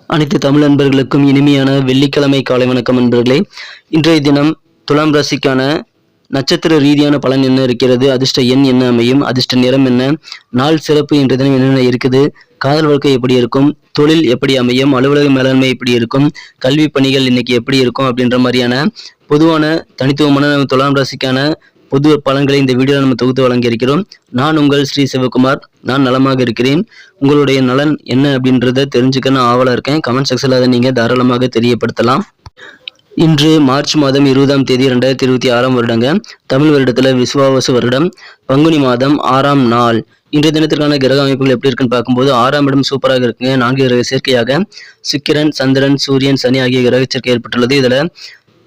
அனைத்து தமிழ் நண்பர்களுக்கும் இனிமையான வெள்ளிக்கிழமை காலை வணக்கம் நண்பர்களே. இன்றைய தினம் துலாம் ராசிக்கான நட்சத்திர ரீதியான பலன் என்ன இருக்கிறது, அதிர்ஷ்ட எண் என்ன அமையும், அதிர்ஷ்ட நிறம் என்ன, நாள் சிறப்பு இன்றைய தினம் என்னென்ன இருக்குது, காதல் வாழ்க்கை எப்படி இருக்கும், தொழில் எப்படி அமையும், அலுவலக மேலாண்மை எப்படி இருக்கும், கல்வி பணிகள் இன்னைக்கு எப்படி இருக்கும் அப்படின்ற மாதிரியான பொதுவான தனித்துவமான துலாம் ராசிக்கான பொது பலன்களை இந்த வீடியோவில் நம்ம தொகுத்து வழங்கி இருக்கிறோம். நான் உங்கள் ஸ்ரீ சிவகுமார். நான் நலமாக இருக்கிறேன். உங்களுடைய நலன் என்ன அப்படின்றத தெரிஞ்சுக்க நான் ஆவலாக இருக்கேன். கமெண்ட் செக்ஷனில் அதை நீங்கள் தாராளமாக தெரியப்படுத்தலாம். இன்று மார்ச் மாதம் 20ஆம் தேதி 2026 வருடங்க. தமிழ் வருடத்தில் விசுவாவசு வருடம், பங்குனி மாதம் 6ஆம் நாள். இன்றைய தினத்திற்கான கிரக அமைப்புகள் எப்படி இருக்குன்னு பார்க்கும்போது 6ஆம் இடம் சூப்பராக இருக்குங்க. 4 கிரக சேர்க்கையாக சுக்கிரன், சந்திரன், சூரியன், சனி ஆகிய கிரக சேர்க்கை ஏற்பட்டுள்ளது. இதில்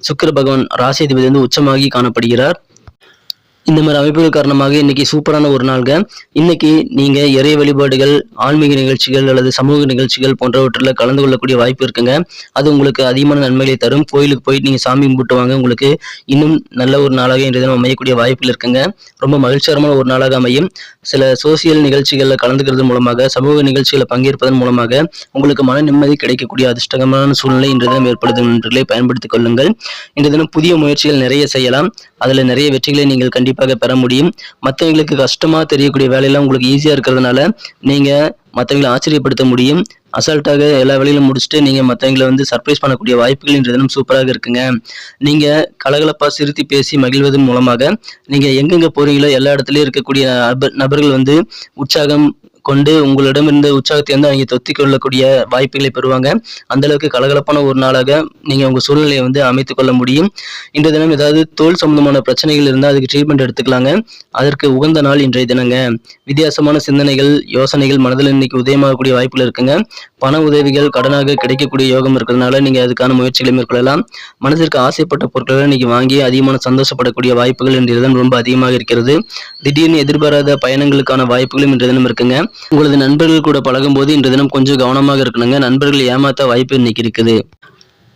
சுக்கிர பகவான் ராசியாதிபதி உச்சமாகி காணப்படுகிறார். இந்த மாதிரி அமைப்புகள் காரணமாக இன்னைக்கு சூப்பரான ஒரு நாள்ங்க. இன்னைக்கு நீங்க இறை வழிபாடுகள், ஆன்மீக நிகழ்ச்சிகள் அல்லது சமூக நிகழ்ச்சிகள் போன்றவற்றில் கலந்து கொள்ளக்கூடிய வாய்ப்பு இருக்குங்க. அது உங்களுக்கு அதிகமான நன்மைகளை தரும். கோயிலுக்கு போயிட்டு நீங்க சாமி கும்பிட்டு வாங்க, உங்களுக்கு இன்னும் நல்ல ஒரு நாளாக இன்றைய தினம் அமையக்கூடிய வாய்ப்புகள் இருக்குங்க. ரொம்ப மகிழ்ச்சிகரமான ஒரு நாளாக அமையும். சில சோசியல் நிகழ்ச்சிகளில் கலந்துக்கிறது மூலமாக, சமூக நிகழ்ச்சிகளை பங்கேற்பதன் மூலமாக உங்களுக்கு மன நிம்மதி கிடைக்கக்கூடிய அதிர்ஷ்டகரமான சூழ்நிலை இன்றைய தினம் ஏற்படுத்தும் நண்பர்களை பயன்படுத்திக் கொள்ளுங்கள். இன்றைய தினம் புதிய முயற்சிகள் நிறைய செய்யலாம். அதுல நிறைய வெற்றிகளை நீங்கள் கண்டிப்பாக பெற முடியும். மற்றவங்களுக்கு கஷ்டமா தெரியக்கூடிய வேலையெல்லாம் உங்களுக்கு ஈஸியா இருக்கிறதுனால நீங்க மற்றவங்களை ஆச்சரியப்படுத்த முடியும். அசால்ட்டாக எல்லா வேலையிலும் முடிச்சுட்டு நீங்க மற்றவங்களை சர்ப்ரைஸ் பண்ணக்கூடிய வாய்ப்புகள் இன்றைய தினம் சூப்பராக இருக்குங்க. நீங்க கலகலப்பா சிரித்து பேசி மகிழ்வதன் மூலமாக நீங்க எங்கெங்க போறீங்களோ எல்லா இடத்துலயும் இருக்கக்கூடிய நபர்கள் உற்சாகம் கொண்டு உங்களிடம் இருந்த உற்சாகத்தை அவங்க தொத்திக் கொள்ளக்கூடிய வாய்ப்புகளை பெறுவாங்க. அந்த அளவுக்கு கலகலப்பான ஒரு நாளாக நீங்க உங்க சூழ்நிலையை அமைத்துக் கொள்ள முடியும். இன்றைய தினம் ஏதாவது தோல் சம்பந்தமான பிரச்சனைகள் இருந்தால் அதுக்கு ட்ரீட்மெண்ட் எடுத்துக்கலாங்க. அதற்கு உகந்த நாள் இன்றைய தினங்க. வித்தியாசமான சிந்தனைகள், யோசனைகள் மனதில் இன்னைக்கு உதயமாகக்கூடிய வாய்ப்புகள் இருக்குங்க. பண உதவிகள் கடனாக கிடைக்கக்கூடிய யோகம் இருக்கிறதுனால நீங்க அதுக்கான முயற்சிகளை மேற்கொள்ளலாம். மனதிற்கு ஆசைப்பட்ட பொருட்களை இன்னைக்கு வாங்கி அதிகமான சந்தோஷப்படக்கூடிய வாய்ப்புகள் இன்றைய தினம் ரொம்ப அதிகமாக இருக்கிறது. திடீர்னு எதிர்பாராத பயணங்களுக்கான வாய்ப்புகளும் இன்றைய தினம் இருக்குங்க. உங்களது நண்பர்கள் கூட பழகும் போது இன்றைய தினம் கொஞ்சம் கவனமாக இருக்கணுங்க. நண்பர்கள் ஏமாத்த வாய்ப்பு இன்னைக்கு இருக்குது.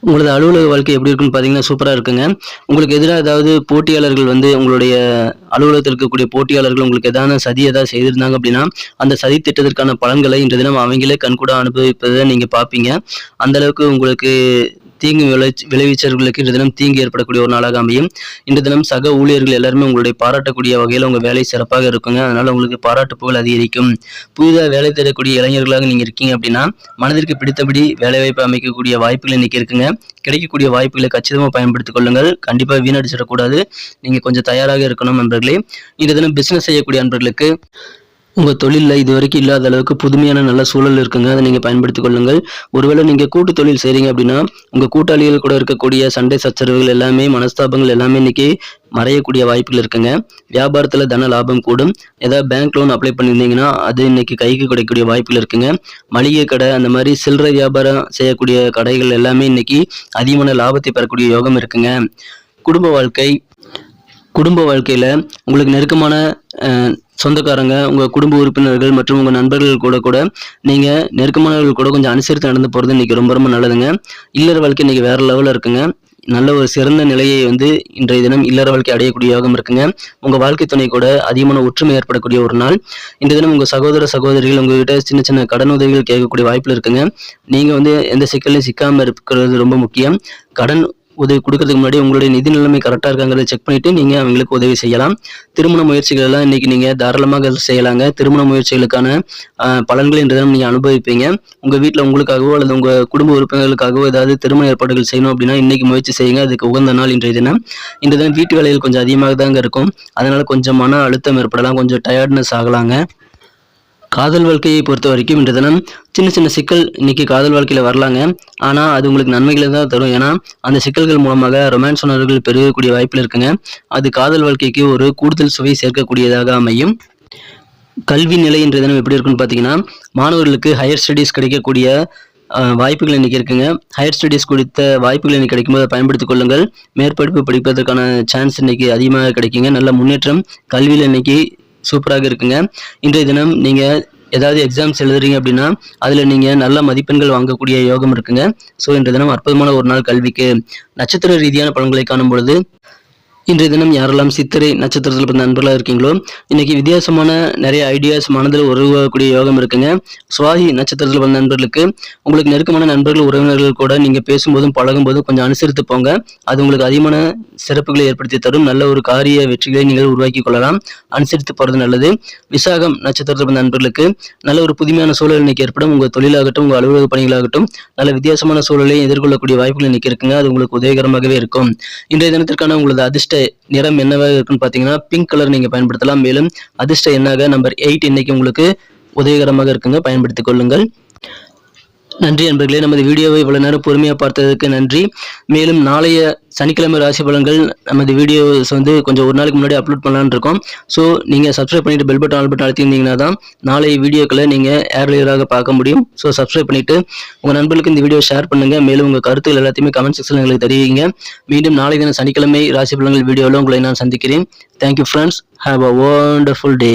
உங்களது அலுவலக வாழ்க்கை எப்படி இருக்குன்னு பார்த்தீங்கன்னா சூப்பராக இருக்குங்க. உங்களுக்கு எதிராக ஏதாவது போட்டியாளர்கள் உங்களுடைய அலுவலகத்தில் இருக்கக்கூடிய போட்டியாளர்கள் உங்களுக்கு ஏதாவது செய்திருந்தாங்க அப்படின்னா அந்த சதி திட்டத்திற்கான பலன்களை இன்றைய தினம் அவங்களே கண்கூட அனுபவிப்பதை நீங்க பார்ப்பீங்க. அந்த அளவுக்கு உங்களுக்கு தீங்கு விளைவிச்சவர்களுக்கு இன்று தினம் தீங்கு ஏற்படக்கூடிய ஒரு நாளாக அமையும். இன்று தினம் சக ஊழியர்கள் எல்லாருமே உங்களுடைய பாராட்டக்கூடிய வகையில் உங்க வேலை சிறப்பாக இருக்குங்க. அதனால உங்களுக்கு பாராட்டு புகழ் அதிகரிக்கும். புதிதாக வேலை தேடக்கூடிய இளைஞர்களாக நீங்க இருக்கீங்க அப்படின்னா மனதிற்கு பிடித்தபடி வேலை வாய்ப்பு அமைக்கக்கூடிய வாய்ப்புகள் இன்னைக்கு இருக்குங்க. கிடைக்கக்கூடிய வாய்ப்புகளை கச்சிதமாக பயன்படுத்திக் கொள்ளுங்கள். கண்டிப்பா வீணடிச்சிடக்கூடாது. நீங்க கொஞ்சம் தயாராக இருக்கணும் நண்பர்களே. இன்று தினம் பிசினஸ் செய்யக்கூடிய நண்பர்களுக்கு உங்க தொழில இதுவரைக்கும் இல்லாத அளவுக்கு புதுமையான நல்ல சூழல் இருக்குங்க. அதை நீங்க பயன்படுத்திக் கொள்ளுங்கள். ஒருவேளை நீங்க கூட்டு தொழில் செய்றீங்க அப்படின்னா உங்க கூட்டாளிகள் கூட இருக்கக்கூடிய சண்டை சச்சரவுகள் எல்லாமே, மனஸ்தாபங்கள் எல்லாமே இன்னைக்கு மறையக்கூடிய வாய்ப்புகள் இருக்குங்க. வியாபாரத்துல தன லாபம் கூடும். ஏதாவது பேங்க் லோன் அப்ளை பண்ணியிருந்தீங்கன்னா அது இன்னைக்கு கைக்கு கிடைக்கக்கூடிய வாய்ப்புகள் இருக்குங்க. மளிகை கடை அந்த மாதிரி சில்லறை வியாபாரம் செய்யக்கூடிய கடைகள் எல்லாமே இன்னைக்கு அதிகமான லாபத்தை பெறக்கூடிய யோகம் இருக்குங்க. குடும்ப வாழ்க்கையில உங்களுக்கு நெருக்கமான சொந்தக்காரங்க, உங்க குடும்ப உறுப்பினர்கள் மற்றும் உங்க நண்பர்கள் கூட நீங்க நெருக்கமானவர்கள் கூட கொஞ்சம் அனுசரித்து நடந்து போறது இன்னைக்கு ரொம்ப ரொம்ப நல்லதுங்க. இல்லற வாழ்க்கை இன்னைக்கு வேற லெவல்ல இருக்குங்க. நல்ல ஒரு சிறந்த நிலையை இன்றைய தினம் இல்லற வாழ்க்கை அடையக்கூடிய யோகம் இருக்குங்க. உங்க வாழ்க்கை துணை கூட அதிகமான ஒற்றுமை ஏற்படக்கூடிய ஒரு நாள். இன்றைய தினம் உங்க சகோதர சகோதரிகள் உங்ககிட்ட சின்ன சின்ன கடன் உதவிகள் கேட்கக்கூடிய வாய்ப்புகள் இருக்குங்க. நீங்க எந்த சிக்கலையும் சிக்காம இருக்கிறது ரொம்ப முக்கியம். கடன் உதவி கொடுக்கறதுக்கு முன்னாடி உங்களுடைய நிதி நிலைமை கரெக்டாக இருக்காங்கிறத செக் பண்ணிட்டு நீங்க அவங்களுக்கு உதவி செய்யலாம். திருமண முயற்சிகள் எல்லாம் இன்னைக்கு நீங்க தாராளமாக செய்யலாங்க. திருமண முயற்சிகளுக்கான பலன்கள் இன்று தினம் நீங்க அனுபவிப்பீங்க. உங்க வீட்டில் உங்களுக்காகவோ அல்லது உங்க குடும்ப உறுப்பினர்களுக்காகவோ ஏதாவது திருமண ஏற்பாடுகள் செய்யணும் அப்படின்னா இன்னைக்கு முயற்சி செய்யுங்க. அதுக்கு உகந்த நாள் இன்றைய தினம். இன்றைய தினம் வீட்டு வேலைகள் கொஞ்சம் அதிகமாக தாங்க இருக்கும். அதனால கொஞ்சம் மன அழுத்தம் ஏற்படலாம், கொஞ்சம் டயர்ட்னஸ் ஆகலாங்க. காதல் வாழ்க்கையை பொறுத்த வரைக்கும் இன்றைய தினம் சின்ன சின்ன சிக்கல் இன்னைக்கு காதல் வாழ்க்கையில வரலாங்க. ஆனா அது உங்களுக்கு நன்மைகளை தான் தரும். ஏன்னா அந்த சிக்கல்கள் மூலமாக ரொமான்ஸ் உணர்வுகள் பெருகக்கூடிய வாய்ப்புல இருக்குங்க. அது காதல் வாழ்க்கைக்கு ஒரு கூடுதல் சுவை சேர்க்கக்கூடியதாக அமையும். கல்வி நிலை இன்றைய தினம் எப்படி இருக்குன்னு பார்த்தீங்கன்னா மாணவர்களுக்கு ஹையர் ஸ்டடீஸ் கிடைக்கக்கூடிய வாய்ப்புகள் இன்னைக்கு இருக்குங்க. ஹையர் ஸ்டடீஸ் குறித்த வாய்ப்புகள் இன்னைக்கு கிடைக்கும்போது அதை பயன்படுத்திக் கொள்ளுங்கள். மேற்படிப்பு படிப்பதற்கான சான்ஸ் இன்னைக்கு அதிகமாக கிடைக்குங்க. நல்ல முன்னேற்றம் கல்வியில் இன்னைக்கு சூப்பராக இருக்குங்க. இன்றைய தினம் நீங்க ஏதாவது எக்ஸாம்ஸ் எழுதுறீங்க அப்படின்னா அதுல நீங்க நல்ல மதிப்பெண்கள் வாங்கக்கூடிய யோகம் இருக்குங்க. ஸோ இன்றைய தினம் அற்புதமான ஒரு நாள் கல்விக்கு. நட்சத்திர ரீதியான பலன்களை காணும் பொழுது இன்றைய தினம் யாரெல்லாம் சித்திரை நட்சத்திரத்தில் பிறந்த நண்பர்களாக இருக்கீங்களோ இன்னைக்கு வித்தியாசமான நிறைய ஐடியாஸ் மனதில் உருவாகக்கூடிய யோகம் இருக்குங்க. சுவாதி நட்சத்திரத்தில் பிறந்த நண்பர்களுக்கு உங்களுக்கு நெருக்கமான நண்பர்கள் உறவினர்கள் கூட நீங்க பேசும்போதும் பழகும்போதும் கொஞ்சம் அனுசரித்து போங்க. அது உங்களுக்கு அதிகமான சிறப்புகளை ஏற்படுத்தி தரும். நல்ல ஒரு காரிய வெற்றிகளை நீங்கள் உருவாக்கி கொள்ளலாம். அனுசரித்து போறது நல்லது. விசாகம் நட்சத்திரத்தில் பிறந்த நண்பர்களுக்கு நல்ல ஒரு புதுமையான சூழல் இன்னைக்கு ஏற்படும். உங்க தொழிலாகட்டும் உங்க அலுவலக பணிகளாகட்டும் நல்ல வித்தியாசமான சூழலை எதிர்கொள்ளக்கூடிய வாய்ப்புகள் இன்னைக்கு இருக்குங்க. அது உங்களுக்கு உதவிகரமாகவே இருக்கும். இன்றைய தினத்திற்கான உங்களது அதிர்ஷ்ட நிறம் என்னவாக இருக்குன்னு பாத்தீங்கன்னா பிங்க் கலர் நீங்க பயன்படுத்தலாம். மேலும் அதிர்ஷ்ட எண்ணாக நம்பர் 8 இன்னைக்கு உங்களுக்கு உதவிகரமாக இருக்குங்க. பயன்படுத்திக் கொள்ளுங்கள். நன்றி நண்பர்களே, நமது வீடியோவை இவ்வளவு நேரம் பொறுமையா பார்த்ததுக்கு நன்றி. மேலும் நாளைய சனிக்கிழமை ராசி பலன்கள் நமது வீடியோஸ் கொஞ்சம் ஒரு நாளைக்கு முன்னாடி அப்லோட் பண்ணலான்னு இருக்கோம். ஸோ நீங்கள் சப்ஸ்கிரைப் பண்ணிட்டு பெல் பட்டன் ஆல் பட்டன் அழுத்திருந்தீங்கன்னா தான் நாளைய வீடியோக்களை நீங்கள் ஏர்லியராக பார்க்க முடியும். ஸோ சப்ஸ்கிரைப் பண்ணிட்டு உங்கள் நண்பர்களுக்கு இந்த வீடியோ ஷேர் பண்ணுங்க. மேலும் உங்கள் கருத்துக்கள் எல்லாத்தையுமே கமெண்ட் செக்ஷனில் எங்களுக்கு தெரிவிங்க. மீண்டும் நாளை தினம் சனிக்கிழமை ராசி பலன்கள் வீடியோவில் உங்களை நான் சந்திக்கிறேன். Thank you friends. Have a wonderful day.